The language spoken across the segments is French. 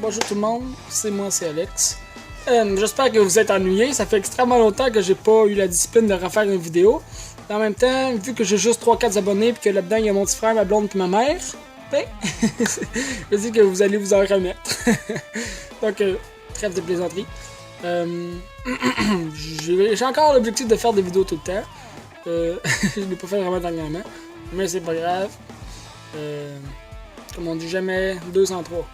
Bonjour tout le monde, c'est moi, c'est Alex. J'espère que vous êtes ennuyés, ça fait extrêmement longtemps que j'ai pas eu la discipline de refaire une vidéo. En même temps, vu que j'ai juste 3-4 abonnés puis que là-dedans il y a mon petit frère, ma blonde puis ma mère, ben, je dis que vous allez vous en remettre. Donc, trêve de plaisanterie. J'ai encore l'objectif de faire des vidéos tout le temps. Je l'ai pas fait vraiment dernièrement, mais c'est pas grave. Comme on dit jamais 203.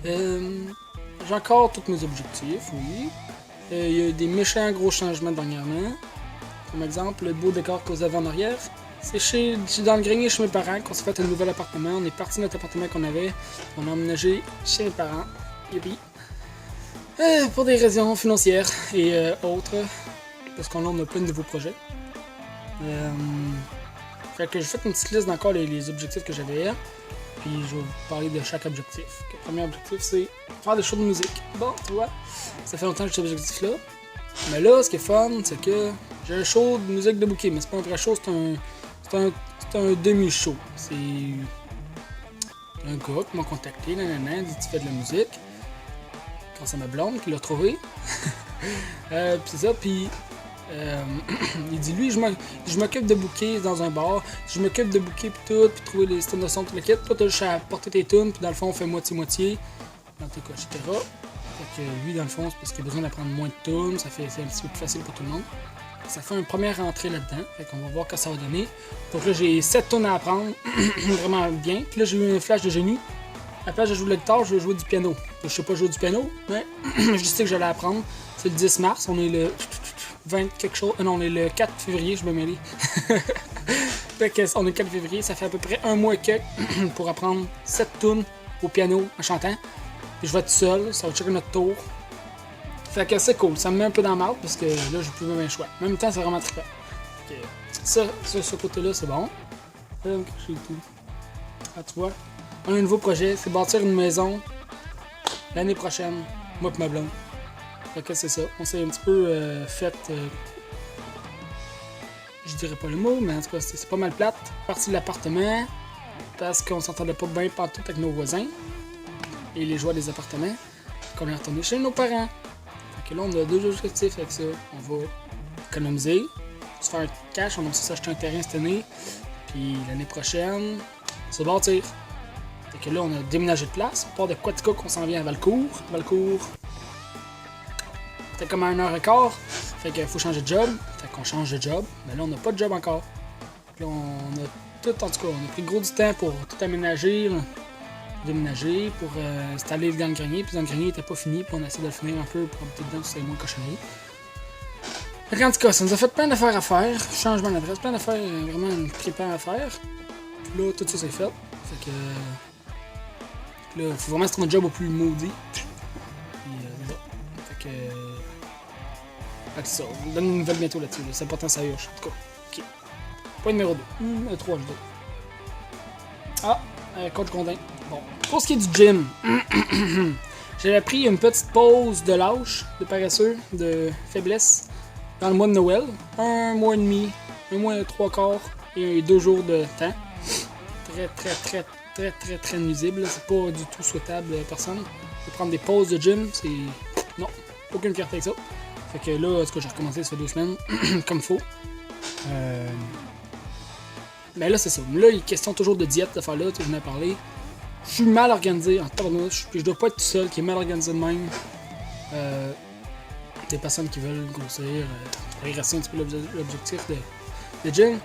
J'ai encore tous mes objectifs, oui. Il y a eu des méchants gros changements dernièrement. Comme exemple, le beau décor que vous avez en arrière. C'est dans le grenier chez mes parents qu'on s'est fait un nouvel appartement. On est parti de notre appartement qu'on avait. On a emménagé chez mes parents. Youpi. Pour des raisons financières et autres. Parce qu'on a plein de nouveaux projets. Fait que j'ai fait une petite liste d'encore les objectifs que j'avais. Puis je vais vous parler de chaque objectif. Le premier objectif, c'est faire des shows de musique. Bon, tu vois, ça fait longtemps que j'ai cet objectif-là. Mais là, ce qui est fun, c'est que j'ai un show de musique de bouquet. Mais c'est pas un vrai show, c'est un demi-show. C'est un gars qui m'a contacté, nanana, dit tu fais de la musique. Quand c'est ma blonde qui l'a trouvé. Puis c'est ça, puis il dit lui, je m'occupe de booker dans un bar, je m'occupe de booker pis tout, puis trouver les styles de son, tout le kit. Toi, t'as juste à porter tes tunes, puis dans le fond, on fait moitié-moitié, dans tes cas, etc. Fait que lui, dans le fond, c'est parce qu'il a besoin d'apprendre moins de tunes, c'est un petit peu plus facile pour tout le monde. Ça fait une première entrée là-dedans, fait qu'on va voir ce que ça va donner. Donc là, j'ai 7 tunes à apprendre, vraiment bien. Puis là, j'ai eu un flash de génie. À la place de jouer de la guitare, je vais jouer du piano. Je sais pas jouer du piano, mais je sais que j'allais apprendre. C'est le 10 mars, on est le 20 quelque chose. Non, on est le 4 février, je me mêle. Fait que on est le 4 février, ça fait à peu près un mois et quelques pour apprendre 7 tunes au piano en chantant. Puis je vais être seul, ça va checker notre tour. Fait que c'est cool, ça me met un peu dans la marde parce que là j'ai plus même un choix. En même temps, c'est vraiment trippant. Ça, ce côté-là, c'est bon. J'ai tout. Ah, tu vois, on a un nouveau projet, c'est bâtir une maison l'année prochaine, moi et ma blonde. Fait que c'est ça, on s'est un petit peu fait, je dirais pas le mot, mais en tout cas c'est pas mal plate. Parti de l'appartement, parce qu'on s'entendait pas bien partout avec nos voisins, et les joueurs des appartements, qu'on est retourné chez nos parents. Fait que là on a 2 objectifs avec ça, on va économiser, se faire un cash, on a aussi s'acheter un terrain cette année, puis l'année prochaine, se bâtir. Fait que là on a déménagé de place, on part de Quaticook, on s'en vient à Valcourt. C'était comme à 1h15, fait qu'il faut changer de job, fait qu'on change de job, mais là on n'a pas de job encore. Puis on a tout, en tout cas, on a pris gros du temps pour tout aménager, déménager, pour installer dans le grenier, puis dans le grenier n'était pas fini, puis on a essayé de le finir un peu pour mettre dedans, c'est moins cochonnerie. Fait en tout cas, ça nous a fait plein d'affaires à faire, changement d'adresse, plein d'affaires vraiment trippant à faire. Puis là, tout ça c'est fait, fait que là, il faut vraiment se trouver un job au plus maudit. Puis fait que c'est ça, on donne une nouvelle bientôt là-dessus, c'est important, ça urge. En tout cas, ok. Point numéro 2. 3, je dis. Ah, coach Gondin. Bon. Pour ce qui est du gym, j'avais pris une petite pause de lâche, de paresseux, de faiblesse, dans le mois de Noël. 1 mois et demi, 1 mois et 3 quarts et 2 jours de temps. Très nuisible. C'est pas du tout souhaitable à personne. De prendre des pauses de gym, c'est. Non, aucune fierté avec ça. Fait que là, en tout cas, j'ai recommencé, ça fait 2 semaines, comme faut. Mais là, c'est ça. Là, il est question toujours de diète, de faire là, tu venais à parler. Je suis mal organisé en tabarnouche, puis je dois pas être tout seul qui est mal organisé de même. Des personnes qui veulent grossir, régresser un petit peu l'objectif de gym.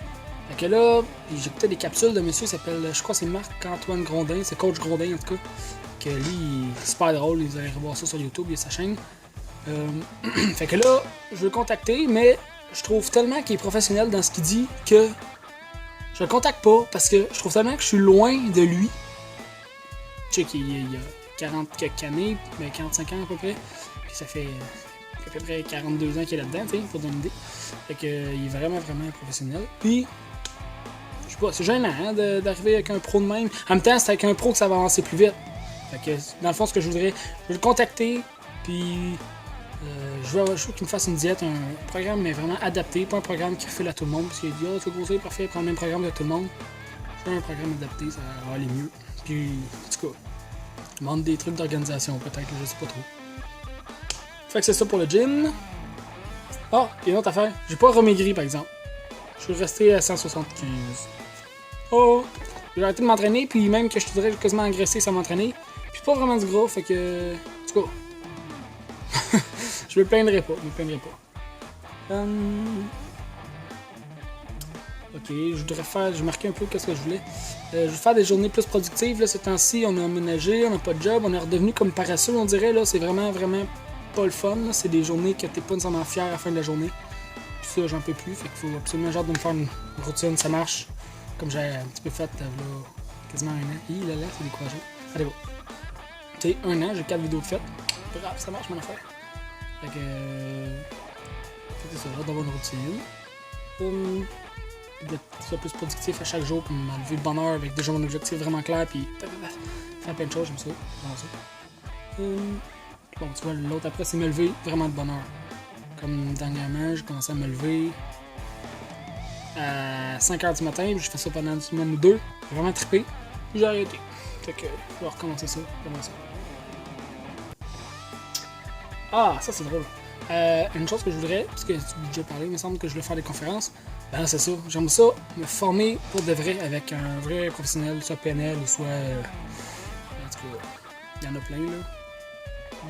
Fait que là, j'écoutais des capsules de monsieur qui s'appelle, je crois que c'est Marc-Antoine Grondin, c'est Coach Grondin en tout cas. Que lui, il est super drôle, vous allez revoir ça sur YouTube, il y a sa chaîne. Fait que là, je veux le contacter, mais je trouve tellement qu'il est professionnel dans ce qu'il dit que je le contacte pas parce que je trouve tellement que je suis loin de lui. Tu sais qu'il y a 40 quelques années, mais 45 ans à peu près. Puis ça fait à peu près 42 ans qu'il est là-dedans, tu sais, pour donner une idée. Fait que il est vraiment professionnel. Puis, je sais pas, c'est gênant hein, d'arriver avec un pro de même. En même temps, c'est avec un pro que ça va avancer plus vite. Fait que dans le fond, ce que je voudrais, je veux le contacter, puis je veux qu'il me fasse une diète, un programme mais vraiment adapté, pas un programme qui refile à tout le monde, parce qu'il dit « Ah, tu veux grossir, parfait, prends le même programme que tout le monde. » Je veux un programme adapté, ça va aller mieux. Puis, en tout cas, Il manque des trucs d'organisation, peut-être, je sais pas trop. Fait que c'est ça pour le gym. Ah, et une autre affaire. J'ai pas remaigri, par exemple. Je suis resté à 175. Oh! J'ai arrêté de m'entraîner, puis même que je te dirais j'ai quasiment engraissé sans m'entraîner. Puis pas vraiment du gras, fait que... En tout cas... je me plaindrai pas, Ok, je voudrais faire... J'ai marqué un peu qu'est-ce que je voulais. Je veux faire des journées plus productives, là, ce temps-ci. On a emménagé, on n'a pas de job, on est redevenu comme paresseux, on dirait, là. C'est vraiment, vraiment pas le fun, là. C'est des journées que t'es pas nécessairement fier à la fin de la journée. Puis ça, j'en peux plus, fait qu'il faut absolument genre de me faire une routine, ça marche. Comme j'ai un petit peu fait, là, quasiment un an. Hi, là, c'est décourageant. Allez, bon. Tu sais, un an, j'ai 4 vidéos de faites. Bravo, ça marche, mon affaire. Fait que... c'est ça, j'ai d'avoir une routine. D'être plus productif à chaque jour, pour m'enlever de bonheur avec déjà mon objectif vraiment clair, puis faire plein de choses, j'aime ça. Bon, tu vois, l'autre après, c'est me lever vraiment de bonheur. Comme dernièrement, j'ai commencé à me lever à 5h du matin, puis j'ai fait ça pendant une semaine ou deux. J'ai vraiment trippé, puis j'ai arrêté. Fait que je vais recommencer ça. Ah, ça c'est drôle. Une chose que je voudrais, parce que tu as déjà parlé, il me semble que je voulais faire des conférences. Ben c'est ça, j'aime ça, me former pour de vrai avec un vrai professionnel, soit PNL ou soit... en tout cas, il y en a plein là.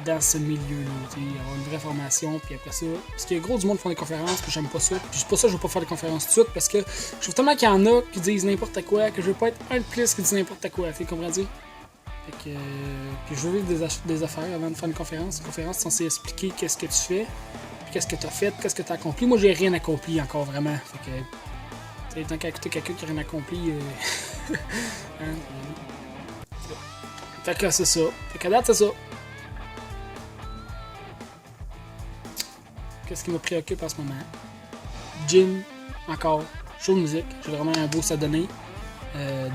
Dans ce milieu-là, tu sais, avoir une vraie formation, puis après ça... Parce qu'il y a gros du monde qui font des conférences, que j'aime pas ça. Puis c'est pour ça que je veux pas faire des conférences tout de suite, parce que je trouve tellement qu'il y en a qui disent n'importe quoi, que je veux pas être un de plus qui dit n'importe quoi, tu comprends dire? Fait que... puis je veux vivre des affaires avant de faire une conférence. Une conférence, c'est censé expliquer qu'est-ce que tu fais, puis qu'est-ce que tu as fait, qu'est-ce que tu as accompli. Moi, j'ai rien accompli encore, vraiment. Fait que... tu sais, tant qu'à écouter quelqu'un qui a rien accompli... hein? Fait que c'est ça. Fait qu'à date, c'est ça. Qu'est-ce qui me préoccupe en ce moment? Gym, encore. Show de musique. J'ai vraiment un beau ça donner.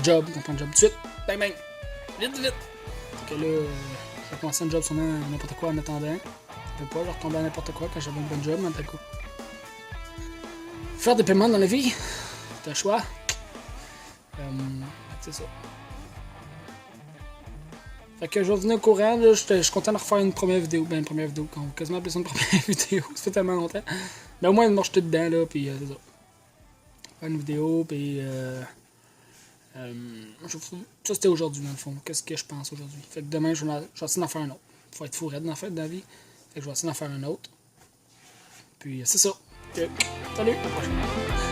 Job, dans ton job tout de suite. Bang bang! Vite, vite! Fait que là, j'ai commencé un job sur n'importe quoi en attendant. Je peux pas, je retomber à n'importe quoi quand j'avais un bon job, mais t'as quoi. Faire des paiements dans la vie, t'as le choix. C'est ça. Fait que je vais venir au courant, là, je suis content de refaire une première vidéo. Ben, une première vidéo, quasiment appelé ça une première vidéo, ça fait tellement longtemps. Mais au moins, je suis dedans, là, pis c'est ça. Faire une vidéo, pis ça c'était aujourd'hui, dans le fond. Qu'est-ce que je pense aujourd'hui? Fait que demain, je vais essayer d'en faire un autre. Faut être fou raide, en fait, dans la vie. Fait que je vais essayer d'en faire un autre. Puis c'est ça. Salut, à la prochaine.